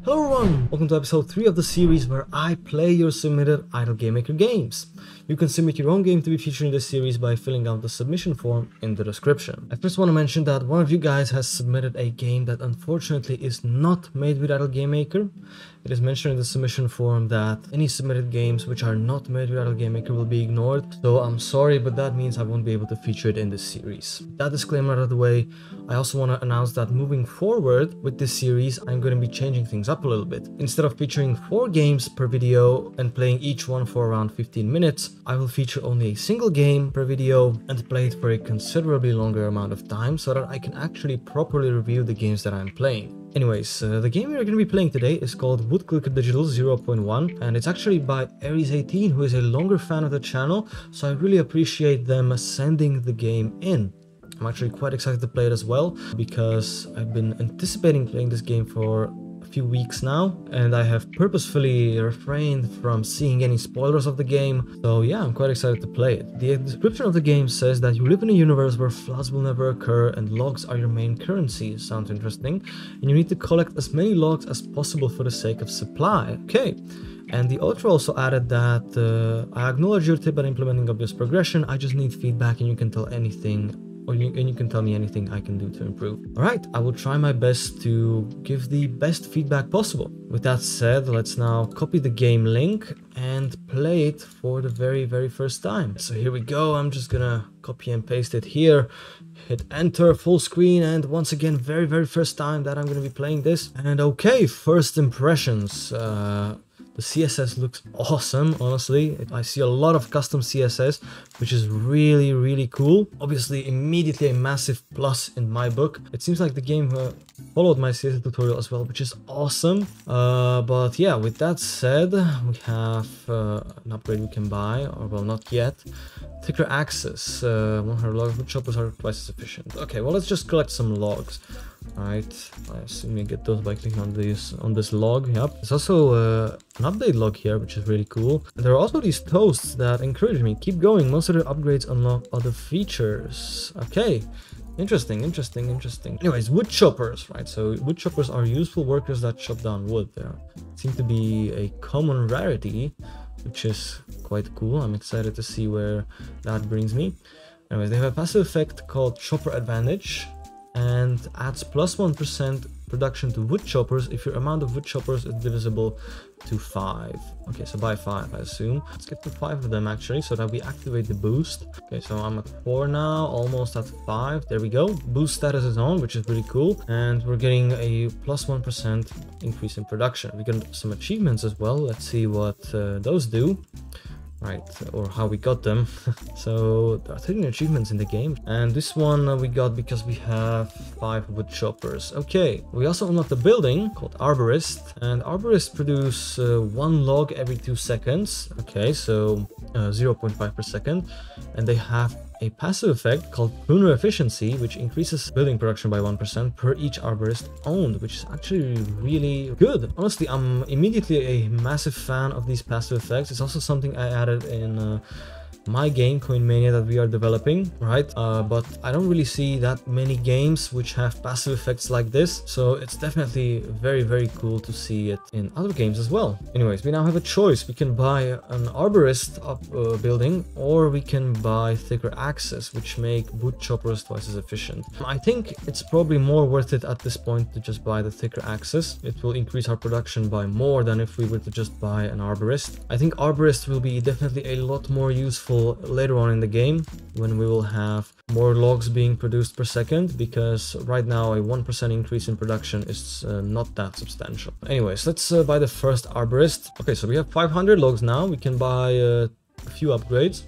Hello everyone, welcome to episode 3 of the series where I play your submitted Idle Game Maker games. You can submit your own game to be featured in this series by filling out the submission form in the description. I first want to mention that one of you guys has submitted a game that unfortunately is not made with Idle Game Maker. It is mentioned in the submission form that any submitted games which are not made with Idle Game Maker will be ignored. So I'm sorry, but that means I won't be able to feature it in this series. With that disclaimer out of the way, I also want to announce that moving forward with this series, I'm going to be changing things up a little bit. Instead of featuring 4 games per video and playing each one for around 15 minutes, I will feature only a single game per video and play it for a considerably longer amount of time so that I can actually properly review the games that I'm playing. Anyways, the game we're going to be playing today is called Woodclicker Digital 0.1, and it's actually by Aries18, who is a longer fan of the channel, so I really appreciate them sending the game in. I'm actually quite excited to play it as well, because I've been anticipating playing this game for a few weeks now, and I have purposefully refrained from seeing any spoilers of the game, so yeah, I'm quite excited to play it. The description of the game says that you live in a universe where floods will never occur and logs are your main currency. Sounds interesting. And you need to collect as many logs as possible for the sake of supply. Okay. And the author also added that I acknowledge your tip at implementing obvious progression. I just need feedback and you can tell anything. And you can tell me anything I can do to improve. Alright, I will try my best to give the best feedback possible. With that said, let's now copy the game link and play it for the very first time. So here we go, I'm just gonna copy and paste it here, hit enter, full screen, and once again, very first time that I'm gonna be playing this. And okay, first impressions. The CSS looks awesome, honestly. I see a lot of custom CSS, which is really cool. Obviously, immediately a massive plus in my book. It seems like the game followed my CSS tutorial as well, which is awesome. But yeah, with that said, we have an upgrade we can buy, or well, not yet. Thicker access. 100 logs, wood choppers are twice as efficient. Okay, well, let's just collect some logs. Right, I assume you get those by clicking on this log. Yep. There's also an update log here, which is really cool. And there are also these toasts that encourage me. Keep going. Most of the upgrades unlock other features. Okay. Interesting. Anyways, wood choppers, right? So wood choppers are useful workers that chop down wood. They seem to be a common rarity, which is quite cool. I'm excited to see where that brings me. Anyways, they have a passive effect called Chopper Advantage, and adds plus 1% production to wood choppers if your amount of wood choppers is divisible to 5. Okay, so by 5, I assume. Let's get to 5 of them actually, so that we activate the boost. Okay, so I'm at 4 now, almost at 5. There we go. Boost status is on, which is really cool. And we're getting a plus 1% increase in production. We got some achievements as well. Let's see what those do. Right, or how we got them. So there are 13 achievements in the game, and this one we got because we have 5 wood choppers. Okay, we also unlocked a building called Arborist, and Arborists produce 1 log every 2 seconds. Okay, so 0.5 per second, and they have a passive effect called Pruner Efficiency, which increases building production by 1% per each arborist owned, which is actually really good. Honestly, I'm immediately a massive fan of these passive effects. It's also something I added in my game Coinmania that we are developing, right? But I don't really see that many games which have passive effects like this, so it's definitely very cool to see it in other games as well. Anyways, we now have a choice. We can buy an arborist building, or we can buy thicker access, which make wood choppers twice as efficient. I think it's probably more worth it at this point to just buy the thicker access. It will increase our production by more than if we were to just buy an arborist. I think arborist will be definitely a lot more useful later on in the game, when we will have more logs being produced per second, because right now a 1% increase in production is not that substantial. Anyways, let's buy the first arborist. Okay, so we have 500 logs now. We can buy a few upgrades.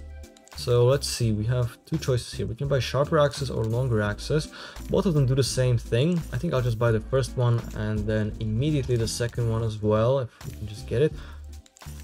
So let's see, we have 2 choices here. We can buy sharper access or longer access. Both of them do the same thing. I think I'll just buy the first one and then immediately the second one as well, if we can just get it.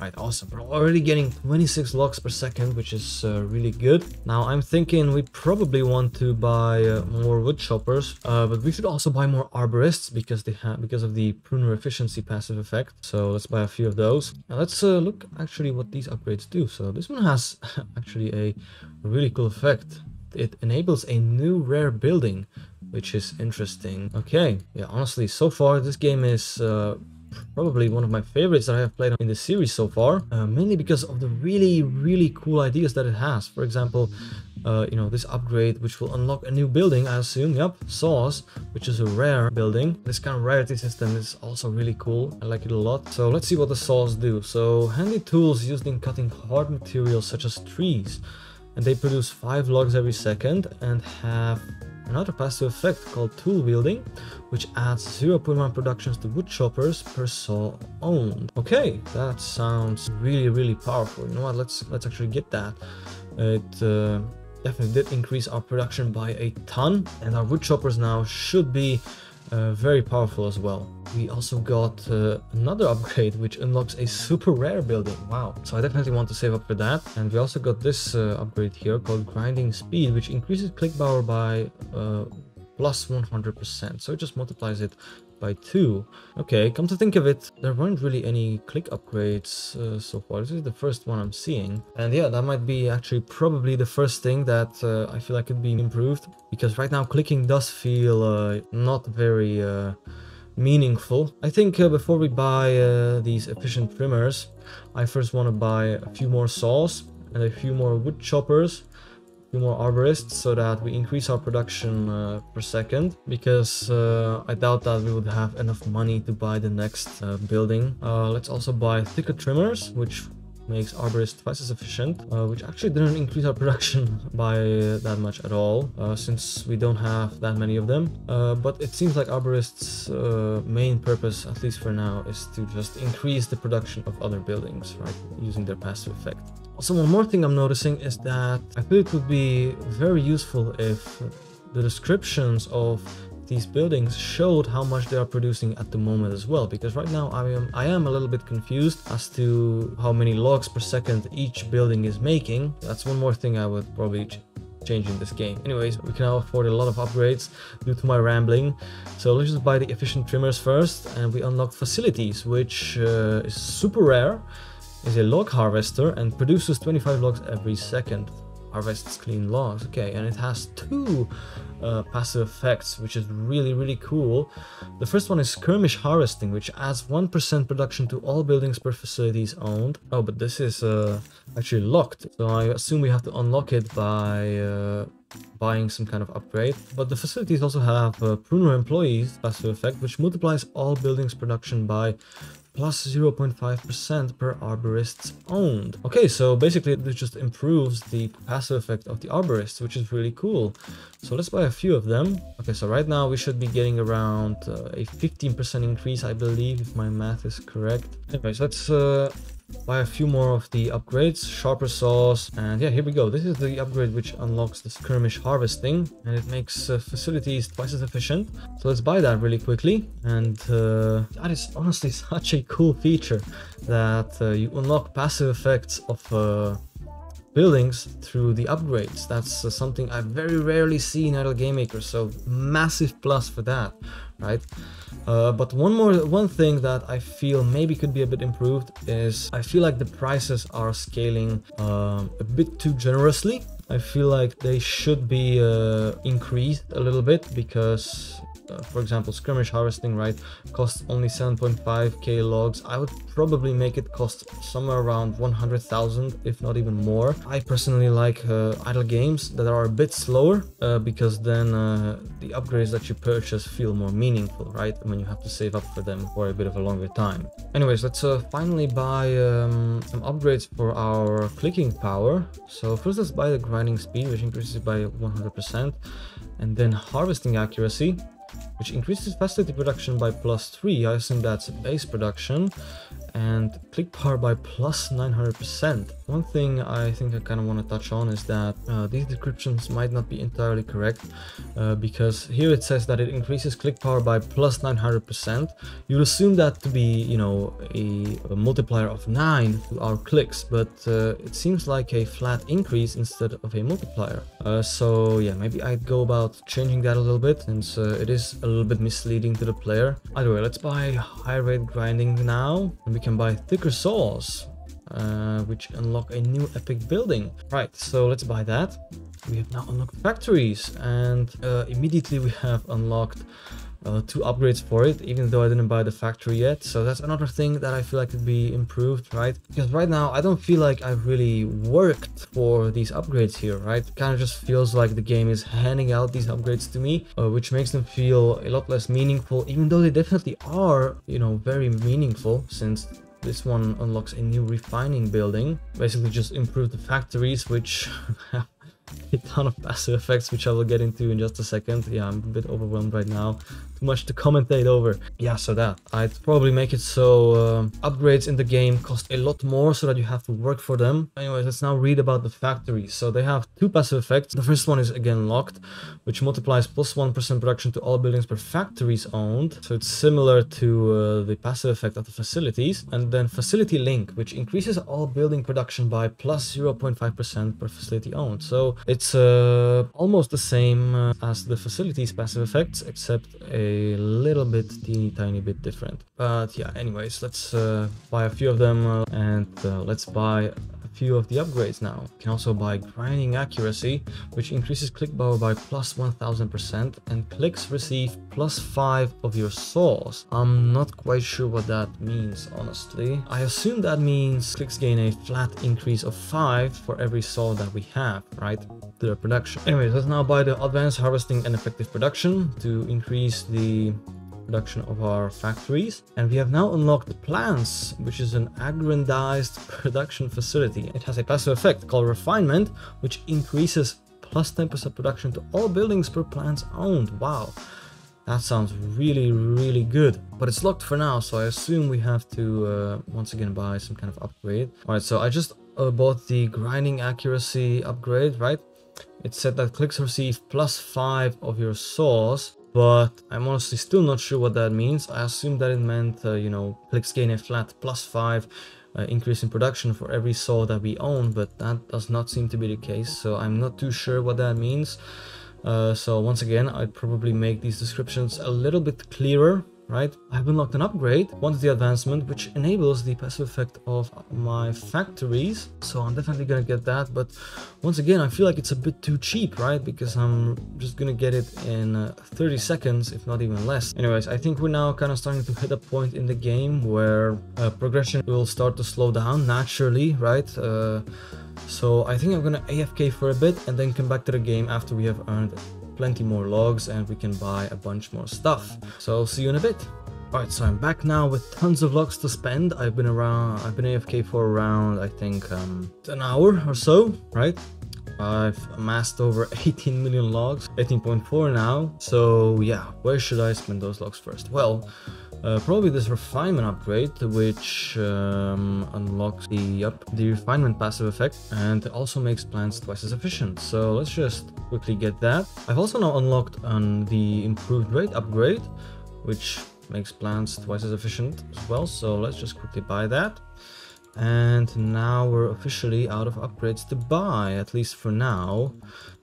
Right, awesome. We're already getting 26 logs per second, which is really good. Now I'm thinking we probably want to buy more wood choppers, but we should also buy more arborists because of the pruner efficiency passive effect. So let's buy a few of those. Now let's look actually what these upgrades do. So this one has actually a really cool effect. It enables a new rare building, which is interesting. Okay, yeah, honestly, so far this game is probably one of my favorites that I have played in the series so far, mainly because of the really cool ideas that it has. For example, you know, this upgrade which will unlock a new building, I assume. Yep, Saws, which is a rare building. This kind of rarity system is also really cool. I like it a lot. So let's see what the Saws do. So handy tools used in cutting hard materials such as trees, and they produce 5 logs every second and have another passive effect called tool wielding, which adds 0.1 productions to wood choppers per saw owned. Okay, that sounds really powerful. You know what, let's actually get that. It definitely did increase our production by a ton, and our wood choppers now should be very powerful as well. We also got another upgrade which unlocks a super rare building. Wow, so I definitely want to save up for that. And we also got this upgrade here called grinding speed, which increases click power by plus 100%, so it just multiplies it by 2. Okay, come to think of it, there weren't really any click upgrades so far. This is the first one I'm seeing, and yeah, that might be actually probably the first thing that I feel like could be improved, because right now clicking does feel not very meaningful. I think before we buy these efficient trimmers, I first want to buy a few more saws and a few more wood choppers, more arborists, so that we increase our production per second, because I doubt that we would have enough money to buy the next building. Let's also buy thicker trimmers, which makes arborists twice as efficient, which actually didn't increase our production by that much at all, since we don't have that many of them. But it seems like arborists' main purpose, at least for now, is to just increase the production of other buildings, right, using their passive effect. Also, one more thing I'm noticing is that I feel it would be very useful if the descriptions of these buildings showed how much they are producing at the moment as well, because right now I am a little bit confused as to how many logs per second each building is making. That's one more thing I would probably change in this game. Anyways, we can now afford a lot of upgrades due to my rambling, so let's just buy the efficient trimmers first, and we unlock facilities, which is super rare, is a log harvester and produces 25 logs every second. Harvests clean logs. Okay, and it has 2 passive effects, which is really cool. The first one is skirmish harvesting, which adds 1% production to all buildings per facilities owned. Oh, but this is actually locked, so I assume we have to unlock it by buying some kind of upgrade. But the facilities also have pruner employees passive effect, which multiplies all buildings production by plus 0.5% per arborists owned. Okay, so basically this just improves the passive effect of the arborists, which is really cool. So let's buy a few of them. Okay, so right now we should be getting around a 15% increase, I believe, if my math is correct. Anyways, let's buy a few more of the upgrades, sharper saws, and yeah, here we go. This is the upgrade which unlocks the skirmish harvesting, and it makes facilities twice as efficient. So let's buy that really quickly, and that is honestly such a cool feature, that you unlock passive effects of buildings through the upgrades. That's something I very rarely see in Idle Game Maker, so massive plus for that, right? But one thing that I feel maybe could be a bit improved is I feel like the prices are scaling a bit too generously. I feel like they should be increased a little bit, because for example, skirmish harvesting, right, costs only 7.5k logs. I would probably make it cost somewhere around 100,000, if not even more. I personally like idle games that are a bit slower, because then the upgrades that you purchase feel more meaningful, right, when you have to save up for them for a bit of a longer time. Anyways, let's finally buy some upgrades for our clicking power. So first let's buy the grinding speed, which increases by 100%, and then harvesting accuracy, which increases facility production by +3, I assume that's base production, and click power by +900%. One thing I think I kind of want to touch on is that these descriptions might not be entirely correct, because here it says that it increases click power by +900%. You'd assume that to be, you know, a multiplier of 9 to our clicks, but it seems like a flat increase instead of a multiplier. So yeah, maybe I'd go about changing that a little bit, since it is a little bit misleading to the player. Either way, let's buy high rate grinding now, and we can buy thicker saws, which unlock a new epic building. Right, so let's buy that. We have now unlocked factories, and immediately we have unlocked 2 upgrades for it, even though I didn't buy the factory yet. So that's another thing that I feel like could be improved, right? Because right now I don't feel like I've really worked for these upgrades here, right? It kind of just feels like the game is handing out these upgrades to me, which makes them feel a lot less meaningful, even though they definitely are, you know, very meaningful, since this one unlocks a new refining building. Basically just improve the factories, which have a ton of passive effects, which I will get into in just a second. Yeah, I'm a bit overwhelmed right now. Too much to commentate over. Yeah, so that I'd probably make it so upgrades in the game cost a lot more, so that you have to work for them. Anyways, let's now read about the factories. So they have 2 passive effects. The first one is again locked, which multiplies plus 1% production to all buildings per factories owned. So it's similar to the passive effect of the facilities. And then facility link, which increases all building production by plus 0.5% per facility owned. So it's almost the same as the facilities passive effects, except a little bit teeny tiny bit different. But yeah, anyways, let's buy a few of them and let's buy a few of the upgrades now. You can also buy grinding accuracy, which increases click power by plus 1000%, and clicks receive plus 5 of your saws. I'm not quite sure what that means, honestly. I assume that means clicks gain a flat increase of 5 for every saw that we have, right? To their production. Anyways, let's now buy the advanced harvesting and effective production to increase the production of our factories. And we have now unlocked plants, which is an aggrandized production facility. It has a passive effect called refinement, which increases plus 10% production to all buildings per plants owned. Wow, that sounds really, really good. But it's locked for now, so I assume we have to once again buy some kind of upgrade. All right, so I just bought the grinding accuracy upgrade, right? It said that clicks receive plus 5 of your saws, but I'm honestly still not sure what that means. I assume that it meant, you know, clicks gain a flat plus 5 increase in production for every saw that we own, but that does not seem to be the case, so I'm not too sure what that means. So once again, I'd probably make these descriptions a little bit clearer, right? I've unlocked an upgrade, quantity advancement, which enables the passive effect of my factories, so I'm definitely gonna get that. But once again, I feel like it's a bit too cheap, right? Because I'm just gonna get it in 30 seconds, if not even less. Anyways, I think we're now kind of starting to hit a point in the game where progression will start to slow down naturally, right? So I think I'm gonna AFK for a bit and then come back to the game after we have earned plenty more logs and we can buy a bunch more stuff. So I'll see you in a bit. Alright, so I'm back now with tons of logs to spend. I've been AFK for around, I think, an hour or so, right? I've amassed over 18 million logs, 18.4 now. So yeah, where should I spend those logs first? Well, probably this refinement upgrade, which unlocks the refinement passive effect and also makes plants twice as efficient. So let's just quickly get that. I've also now unlocked the improved rate upgrade, which makes plants twice as efficient as well. So let's just quickly buy that. And now we're officially out of upgrades to buy, at least for now.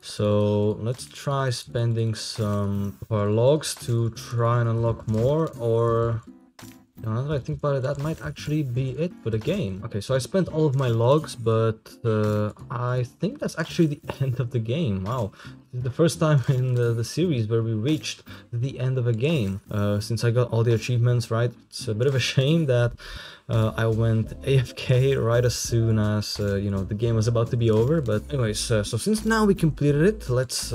So let's try spending some of our logs to try and unlock more, or now that I think about it, that might actually be it for the game. Okay, so I spent all of my logs, but I think that's actually the end of the game. Wow, this is the first time in the series where we reached the end of a game. Since I got all the achievements, right? It's a bit of a shame that I went AFK right as soon as, you know, the game was about to be over. But anyways, so since now we completed it, let's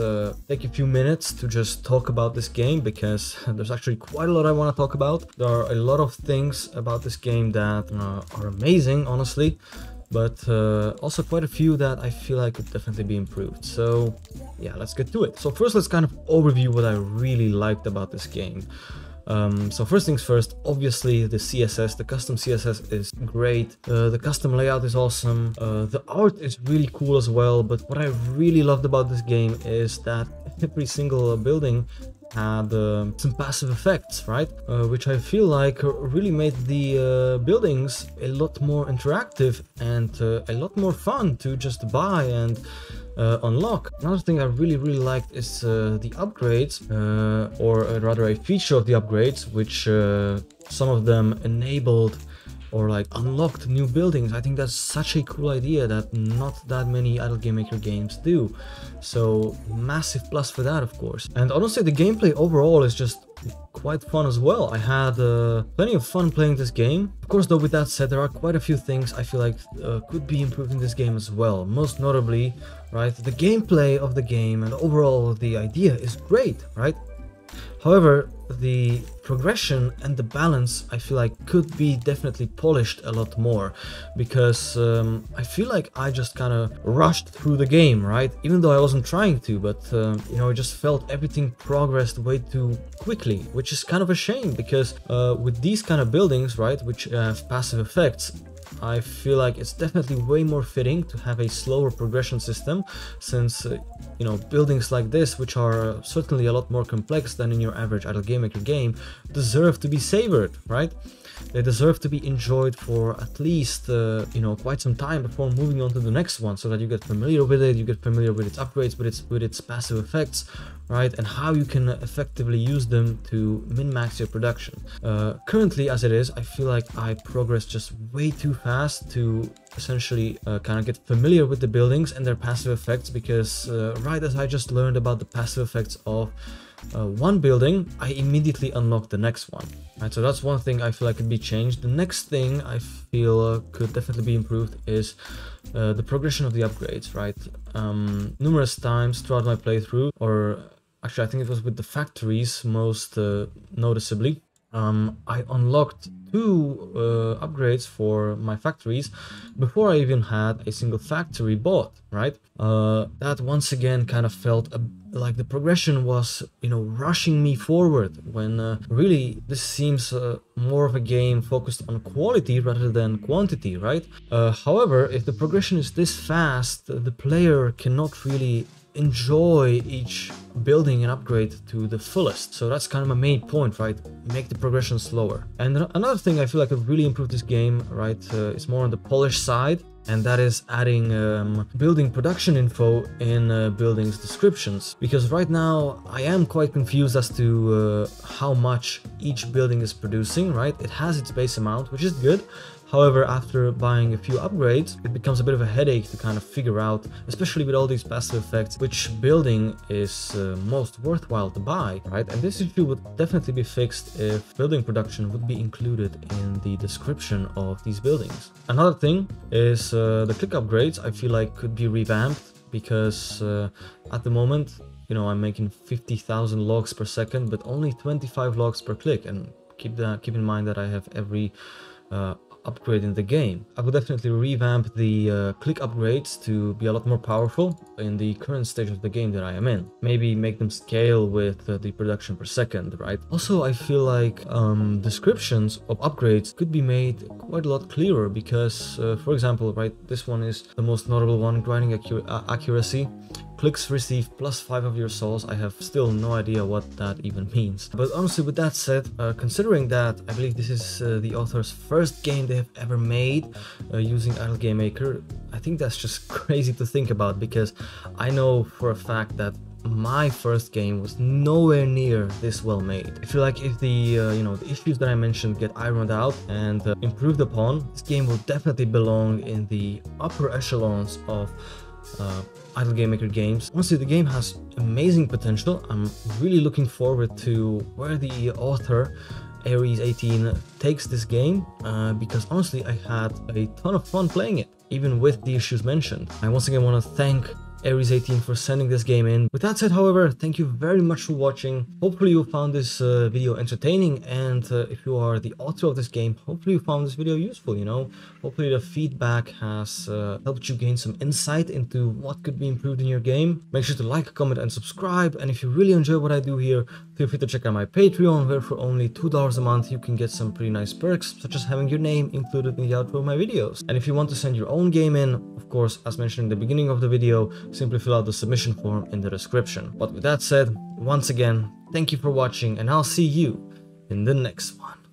take a few minutes to just talk about this game, because there's actually quite a lot I want to talk about. There are a lot of things about this game that are amazing, honestly, but also quite a few that I feel like could definitely be improved. So yeah, let's get to it. So first, let's kind of overview what I really liked about this game. So first things first, obviously the CSS, the custom CSS is great, the custom layout is awesome, the art is really cool as well. But what I really loved about this game is that every single building had some passive effects, right? Which I feel like really made the buildings a lot more interactive and a lot more fun to just buy and unlock. Another thing I really liked is the upgrades, or rather a feature of the upgrades, which some of them enabled or like unlocked new buildings. I think that's such a cool idea that not that many Idle Game Maker games do. So massive plus for that, of course. And honestly, the gameplay overall is just quite fun as well. I had plenty of fun playing this game. Of course, though, with that said, there are quite a few things I feel like could be improved in this game as well. Most notably, right, the gameplay of the game and overall the idea is great, right? However, the progression and the balance I feel like could be definitely polished a lot more, because I feel like I just kind of rushed through the game, right? Even though I wasn't trying to, but you know, I just felt everything progressed way too quickly, which is kind of a shame, because with these kind of buildings, right, which have passive effects, I feel like it's definitely way more fitting to have a slower progression system, since you know, buildings like this, which are certainly a lot more complex than in your average Idle Game Maker game, deserve to be savored, right? They deserve to be enjoyed for at least you know, quite some time before moving on to the next one, so that you get familiar with it, you get familiar with its upgrades, with its passive effects, right, and how you can effectively use them to min-max your production. Currently, as it is, I feel like I progress just way too fast to essentially kind of get familiar with the buildings and their passive effects, because right as I just learned about the passive effects of one building, I immediately unlock the next one, right? So that's one thing I feel like could be changed. The next thing I feel could definitely be improved is the progression of the upgrades, right? Numerous times throughout my playthrough, or actually I think it was with the factories most noticeably, I unlocked 2 upgrades for my factories before I even had a single factory bought, right? That once again kind of felt like the progression was, you know, rushing me forward, when really this seems more of a game focused on quality rather than quantity, right? However, if the progression is this fast, the player cannot really enjoy each building and upgrade to the fullest. So that's kind of my main point, right? Make the progression slower. And another thing I feel like could really improve this game, right, is more on the polish side, and that is adding building production info in buildings descriptions, because right now I am quite confused as to how much each building is producing, right? It has its base amount, which is good. However, after buying a few upgrades, it becomes a bit of a headache to kind of figure out, especially with all these passive effects, which building is most worthwhile to buy, right? And this issue would definitely be fixed if building production would be included in the description of these buildings. Another thing is the click upgrades I feel like could be revamped, because at the moment, you know, I'm making 50,000 logs per second, but only 25 logs per click, and keep in mind that I have every upgrade in the game. I would definitely revamp the click upgrades to be a lot more powerful in the current stage of the game that I am in. Maybe make them scale with the production per second, right? Also, I feel like descriptions of upgrades could be made quite a lot clearer, because for example, right, this one is the most notable one, grinding accuracy. Clicks receive +5 of your souls. I have still no idea what that even means. But honestly, with that said, considering that I believe this is the author's first game they have ever made using Idle Game Maker, I think that's just crazy to think about, because I know for a fact that my first game was nowhere near this well made. I feel like if the you know, the issues that I mentioned get ironed out and improved upon, this game will definitely belong in the upper echelons of Idle Game Maker games. Honestly, the game has amazing potential. I'm really looking forward to where the author, Ares 18, takes this game, because honestly I had a ton of fun playing it, even with the issues mentioned. I once again want to thank Ares 18 for sending this game in. With that said, however, thank you very much for watching. Hopefully you found this video entertaining, and if you are the author of this game, hopefully you found this video useful, you know. Hopefully the feedback has helped you gain some insight into what could be improved in your game. Make sure to like, comment and subscribe, and if you really enjoy what I do here, feel free to check out my Patreon, where for only $2 a month you can get some pretty nice perks, such as having your name included in the outro of my videos. And if you want to send your own game in, of course, as mentioned in the beginning of the video, simply fill out the submission form in the description. But with that said, once again, thank you for watching, and I'll see you in the next one.